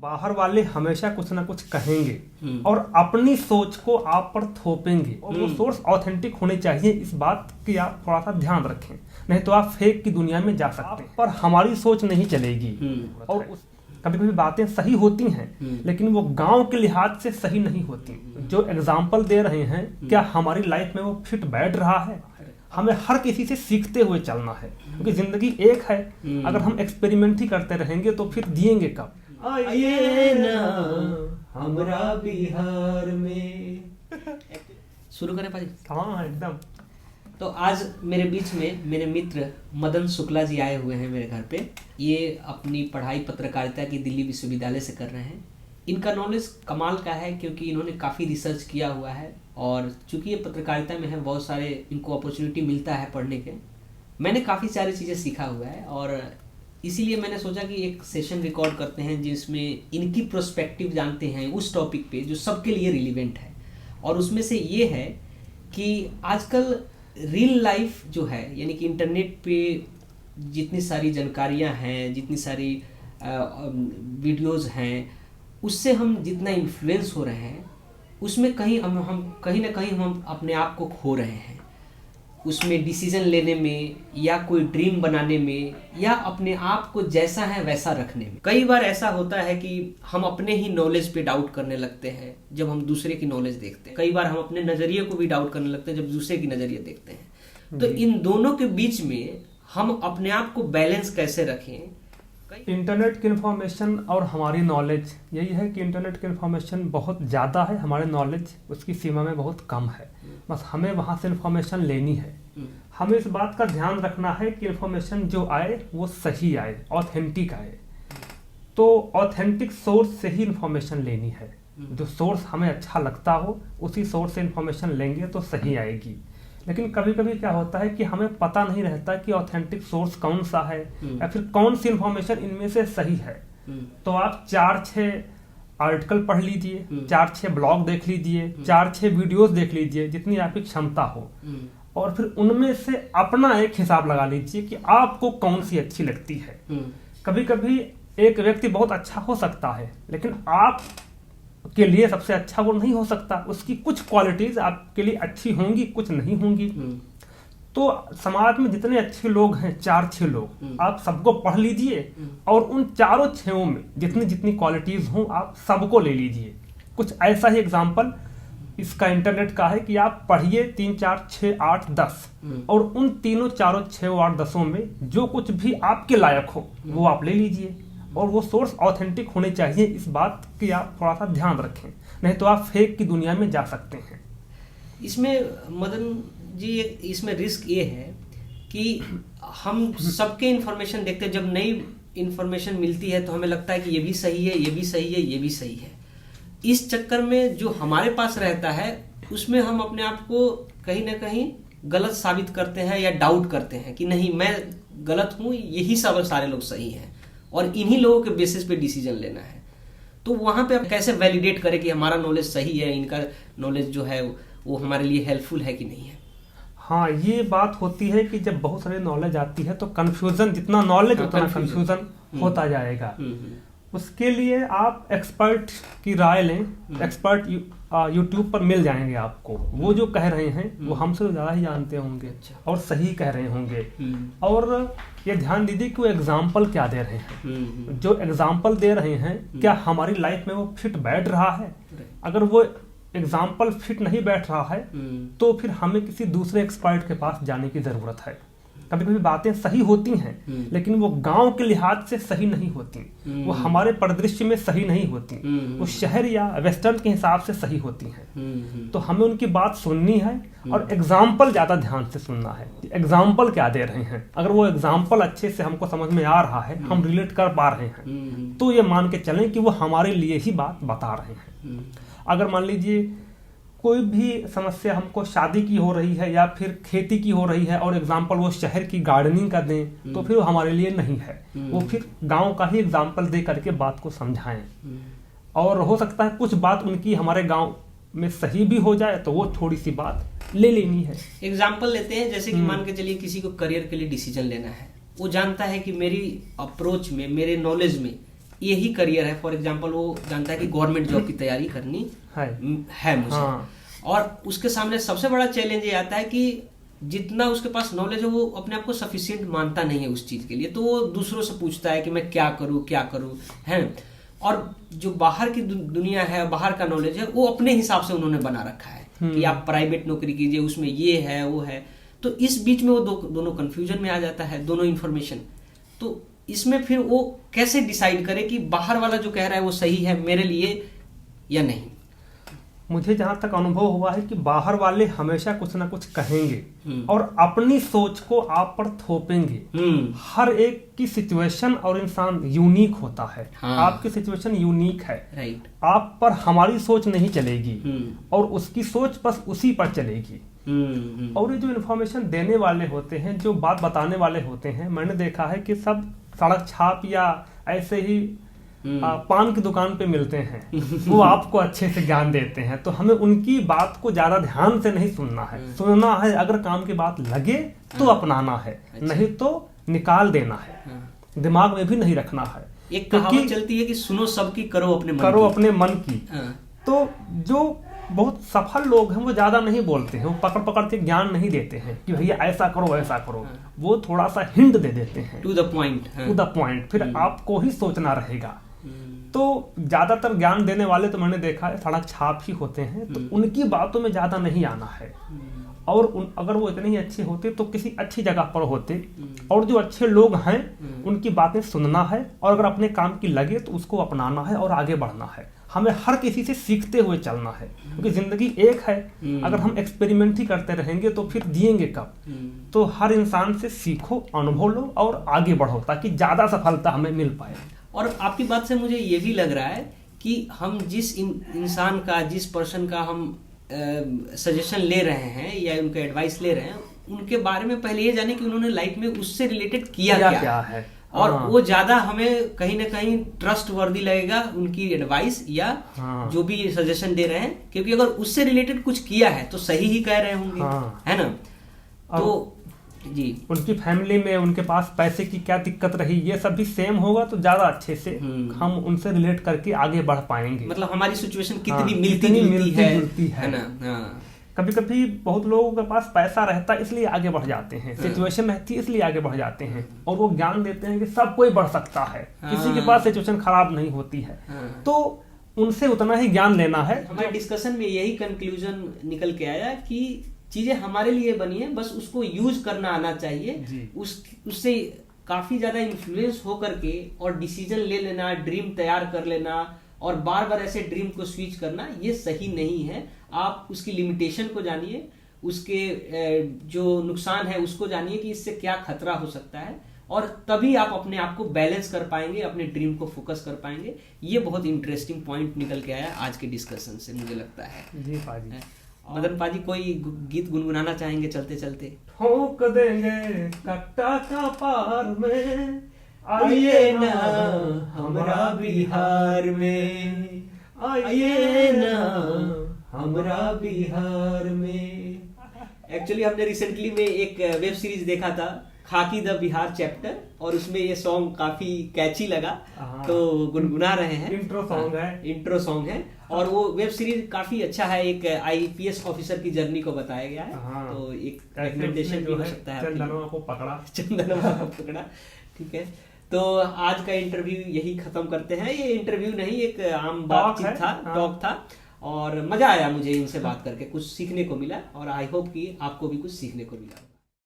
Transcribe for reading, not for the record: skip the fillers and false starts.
बाहर वाले हमेशा कुछ ना कुछ कहेंगे और अपनी सोच को आप पर थोपेंगे और वो सोर्स ऑथेंटिक होने चाहिए। इस बात की आप थोड़ा सा ध्यान रखें, नहीं तो आप फेक की दुनिया में जा सकते हैं। पर हमारी सोच नहीं चलेगी और कभी कभी बातें सही होती हैं लेकिन वो गांव के लिहाज से सही नहीं होती। जो एग्जाम्पल दे रहे हैं क्या हमारी लाइफ में वो फिट बैठ रहा है? हमें हर किसी से सीखते हुए चलना है क्योंकि जिंदगी एक है। अगर हम एक्सपेरिमेंट ही करते रहेंगे तो फिर जिएंगे कब? आइए ना हमरा बिहार में। शुरू करें पाजी? हाँ एकदम। तो आज मेरे बीच में मेरे मित्र मदन शुक्ला जी आए हुए हैं मेरे घर पे। ये अपनी पढ़ाई पत्रकारिता की दिल्ली विश्वविद्यालय से कर रहे हैं। इनका नॉलेज कमाल का है क्योंकि इन्होंने काफ़ी रिसर्च किया हुआ है और चूंकि ये पत्रकारिता में है बहुत सारे इनको अपॉर्चुनिटी मिलता है पढ़ने के। मैंने काफ़ी सारी चीज़ें सीखा हुआ है और इसीलिए मैंने सोचा कि एक सेशन रिकॉर्ड करते हैं जिसमें इनकी प्रोस्पेक्टिव जानते हैं उस टॉपिक पे जो सबके लिए रिलीवेंट है। और उसमें से ये है कि आजकल रियल लाइफ जो है यानी कि इंटरनेट पे जितनी सारी जानकारियां हैं, जितनी सारी वीडियोस हैं, उससे हम जितना इन्फ्लुएंस हो रहे हैं उसमें कहीं ना कहीं हम अपने आप को खो रहे हैं। उसमें डिसीजन लेने में या कोई ड्रीम बनाने में या अपने आप को जैसा है वैसा रखने में। कई बार ऐसा होता है कि हम अपने ही नॉलेज पे डाउट करने लगते हैं जब हम दूसरे की नॉलेज देखते हैं। कई बार हम अपने नज़रिए को भी डाउट करने लगते हैं जब दूसरे की नज़रिए देखते हैं। तो इन दोनों के बीच में हम अपने आप को बैलेंस कैसे रखें? इंटरनेट की इन्फॉर्मेशन और हमारी नॉलेज यही है कि इंटरनेट की इन्फॉर्मेशन बहुत ज़्यादा है, हमारे नॉलेज उसकी सीमा में बहुत कम है। बस हमें वहाँ से इन्फॉर्मेशन लेनी है। हमें इस बात का ध्यान रखना है कि इन्फॉर्मेशन जो आए वो सही आए, ऑथेंटिक आए। तो ऑथेंटिक सोर्स से ही इन्फॉर्मेशन लेनी है। जो सोर्स हमें अच्छा लगता हो उसी सोर्स से इन्फॉर्मेशन लेंगे तो सही आएगी। लेकिन कभी कभी क्या होता है कि हमें पता नहीं रहता कि ऑथेंटिक सोर्स कौन सा है या फिर कौन सी इन्फॉर्मेशन इनमें से सही है। तो आप 4-6 आर्टिकल पढ़ लीजिए, 4-6 ब्लॉग देख लीजिए, 4-6 वीडियोस देख लीजिए जितनी आपकी क्षमता हो और फिर उनमें से अपना एक हिसाब लगा लीजिए कि आपको कौन सी अच्छी लगती है। कभी कभी एक व्यक्ति बहुत अच्छा हो सकता है लेकिन आप के लिए सबसे अच्छा वो नहीं हो सकता। उसकी कुछ क्वालिटीज आपके लिए अच्छी होंगी, कुछ नहीं होंगी। तो समाज में जितने अच्छे लोग हैं, 4-6 लोग, आप सबको पढ़ लीजिए और उन 4-6 में जितनी जितनी क्वालिटीज हों आप सबको ले लीजिए। कुछ ऐसा ही एग्जाम्पल इसका इंटरनेट का है कि आप पढ़िए 3, 4, 6, 8, 10 और उन तीनों 4, 6, 8, 10 में जो कुछ भी आपके लायक हो वो आप ले लीजिए और वो सोर्स ऑथेंटिक होने चाहिए। इस बात की आप थोड़ा सा ध्यान रखें, नहीं तो आप फेक की दुनिया में जा सकते हैं। इसमें मदन जी इसमें रिस्क ये है कि हम सबके इन्फॉर्मेशन देखते हैं। जब नई इन्फॉर्मेशन मिलती है तो हमें लगता है कि ये भी सही है, ये भी सही है, ये भी सही है। इस चक्कर में जो हमारे पास रहता है उसमें हम अपने आप को कहीं ना कहीं गलत साबित करते हैं या डाउट करते हैं कि नहीं मैं गलत हूँ, यही सब सारे लोग सही हैं और इन्हीं लोगों के बेसिस पे डिसीजन लेना है। तो वहां पे आप कैसे वैलिडेट करें कि हमारा नॉलेज सही है, इनका नॉलेज जो है वो हमारे लिए हेल्पफुल है कि नहीं है? हाँ, ये बात होती है कि जब बहुत सारी नॉलेज आती है तो कंफ्यूजन, जितना नॉलेज उतना कंफ्यूजन होता जाएगा। उसके लिए आप एक्सपर्ट की राय लें। एक्सपर्ट यूट्यूब पर मिल जाएंगे आपको। वो जो कह रहे हैं वो हमसे ज़्यादा ही जानते होंगे और सही कह रहे होंगे। और ये ध्यान दीजिए कि वो एग्जाम्पल क्या दे रहे हैं। जो एग्जाम्पल दे रहे हैं क्या हमारी लाइफ में वो फिट बैठ रहा है? अगर वो एग्जाम्पल फिट नहीं बैठ रहा है तो फिर हमें किसी दूसरे एक्सपर्ट के पास जाने की ज़रूरत है। कभी कभी बातें सही होती हैं लेकिन वो गांव के लिहाज से सही नहीं होती, वो हमारे परिदृश्य में सही नहीं होती, वो शहर या वेस्टर्न के हिसाब से सही होती हैं। तो हमें उनकी बात सुननी है और एग्जाम्पल ज़्यादा ध्यान से सुनना है। एग्जाम्पल क्या दे रहे हैं? अगर वो एग्जाम्पल अच्छे से हमको समझ में आ रहा है, हम रिलेट कर पा रहे हैं, तो ये मान के चलें कि वो हमारे लिए ही बात बता रहे हैं। अगर मान लीजिए कोई भी समस्या हमको शादी की हो रही है या फिर खेती की हो रही है और एग्जाम्पल वो शहर की गार्डनिंग का दें तो फिर वो हमारे लिए नहीं है। वो फिर गांव का ही एग्जाम्पल दे करके बात को समझाएं। और हो सकता है कुछ बात उनकी हमारे गांव में सही भी हो जाए तो वो थोड़ी सी बात ले लेनी है। एग्जाम्पल लेते हैं जैसे कि मान के चलिए किसी को करियर के लिए डिसीजन लेना है। वो जानता है कि मेरी अप्रोच में, मेरे नॉलेज में यही करियर है, फॉर एग्जांपल वो जानता है कि गवर्नमेंट जॉब की तैयारी करनी है मुझे, और उसके सामने सबसे बड़ा चैलेंज ये आता है कि जितना उसके पास नॉलेज है वो अपने आप को सफिशिएंट मानता नहीं है उस चीज के लिए, तो वो दूसरों से पूछता है कि मैं क्या करूं है। और जो बाहर की दुनिया है, बाहर का नॉलेज है, वो अपने हिसाब से उन्होंने बना रखा है कि आप प्राइवेट नौकरी कीजिए, उसमें ये है वो है। तो इस बीच में वो दोनों कंफ्यूजन में आ जाता है, दोनों इन्फॉर्मेशन। तो इसमें फिर वो कैसे डिसाइड करे कि बाहर वाला जो कह रहा है वो सही है मेरे लिए या नहीं। मुझे जहां तक अनुभव हुआ है कि बाहर वाले हमेशा कुछ ना कुछ कहेंगे और अपनी सोच को आप पर थोपेंगे। हर एक की सिचुएशन और इंसान यूनिक होता है। आपकी सिचुएशन यूनिक है, राइट। आप पर हमारी सोच नहीं चलेगी और उसकी सोच बस उसी पर चलेगी। और ये जो इन्फॉर्मेशन देने वाले होते हैं, जो बात बताने वाले होते हैं, मैंने देखा है कि सब सड़क छाप या ऐसे ही पान की दुकान पे मिलते हैं। वो आपको अच्छे से ज्ञान देते हैं, तो हमें उनकी बात को ज्यादा ध्यान से नहीं सुनना है। सुनना है, अगर काम की बात लगे तो अपनाना है, नहीं तो निकाल देना है, दिमाग में भी नहीं रखना है। एक कहावत चलती है कि सुनो सबकी, करो अपने मन की। तो जो बहुत सफल लोग हैं वो ज्यादा नहीं बोलते हैं, वो पकड़ पकड़ के ज्ञान नहीं देते हैं कि भैया ऐसा करो ऐसा करो। वो थोड़ा सा हिंट दे देते हैं, टू द पॉइंट। फिर आपको ही सोचना रहेगा। तो ज्यादातर ज्ञान देने वाले तो मैंने देखा है सड़क छाप ही होते हैं, तो उनकी बातों में ज्यादा नहीं आना है। और अगर वो इतने ही अच्छे होते तो किसी अच्छी जगह पर होते, और जो अच्छे लोग हैं उनकी बातें सुनना है, और अगर अपने काम की लगे तो उसको अपनाना है और आगे बढ़ना है। हमें हर किसी से सीखते हुए चलना है, क्योंकि जिंदगी एक है। अगर हम एक्सपेरिमेंट ही करते रहेंगे तो फिर जिएंगे कब। तो हर इंसान से सीखो, अनुभव लो और आगे बढ़ो, ताकि ज्यादा सफलता हमें मिल पाए। और आपकी बात से मुझे ये भी लग रहा है कि हम जिस इंसान का, जिस पर्सन का हम सजेशन ले रहे हैं या उनका एडवाइस ले रहे हैं, उनके बारे में पहले ये जाने कि उन्होंने लाइफ में उससे रिलेटेड किया क्या है। और वो ज्यादा हमें कहीं ना कहीं ट्रस्ट वर्दी लगेगा उनकी एडवाइस या जो भी सजेशन दे रहे हैं, क्योंकि अगर उससे रिलेटेड कुछ किया है तो सही ही कह रहे होंगे, है ना। तो जी, उनकी फैमिली में उनके पास पैसे की क्या दिक्कत रही, ये सब भी सेम होगा तो ज्यादा अच्छे से हम उनसे रिलेट करके आगे बढ़ पाएंगे। मतलब हमारी सिचुएशन कितनी मिलती है ना। कभी कभी बहुत लोगों के पास पैसा रहता है इसलिए आगे बढ़ जाते हैं, सिचुएशन रहती है इसलिए आगे बढ़ जाते हैं, और वो ज्ञान देते हैं कि सब कोई बढ़ सकता है, किसी के पास सिचुएशन खराब नहीं होती है। तो उनसे उतना ही ज्ञान लेना है। हमारे डिस्कशन में यही कंक्लूजन निकल के आया कि चीजें हमारे लिए बनी है, बस उसको यूज करना आना चाहिए। उससे काफी ज्यादा इन्फ्लुएंस होकर के और डिसीजन ले लेना, ड्रीम तैयार कर लेना और बार बार ऐसे ड्रीम को स्विच करना, ये सही नहीं है। आप उसकी लिमिटेशन को जानिए, उसके जो नुकसान है उसको जानिए कि इससे क्या खतरा हो सकता है, और तभी आप अपने आप को बैलेंस कर पाएंगे, अपने ड्रीम को फोकस कर पाएंगे। ये बहुत इंटरेस्टिंग पॉइंट निकल के आया आज के डिस्कशन से, मुझे लगता है। जी पाजी। मदन पाजी, कोई गीत गुनगुनाना चाहेंगे चलते चलते? ठोक देंगे कट्टा का पार में, आइए ना हमरा बिहार में, आइए ना हमरा बिहार में। एक्चुअली हमने रिसेंटली में एक वेब सीरीज देखा था, खाकी द बिहार चैप्टर, और उसमें ये सॉन्ग काफी कैची लगा तो गुनगुना रहे हैं। इंट्रो सॉन्ग है और वो वेब सीरीज काफी अच्छा है। एक आईपीएस ऑफिसर की जर्नी को बताया गया है, तो एक रिकमेंडेशन भी हो सकता है। चंदनवा को पकड़ा। ठीक है, तो आज का इंटरव्यू यही खत्म करते हैं। ये इंटरव्यू नहीं, एक आम बातचीत था, टॉक था, और मजा आया मुझे इनसे बात करके, कुछ सीखने को मिला, और आई होप कि आपको भी कुछ सीखने को मिला।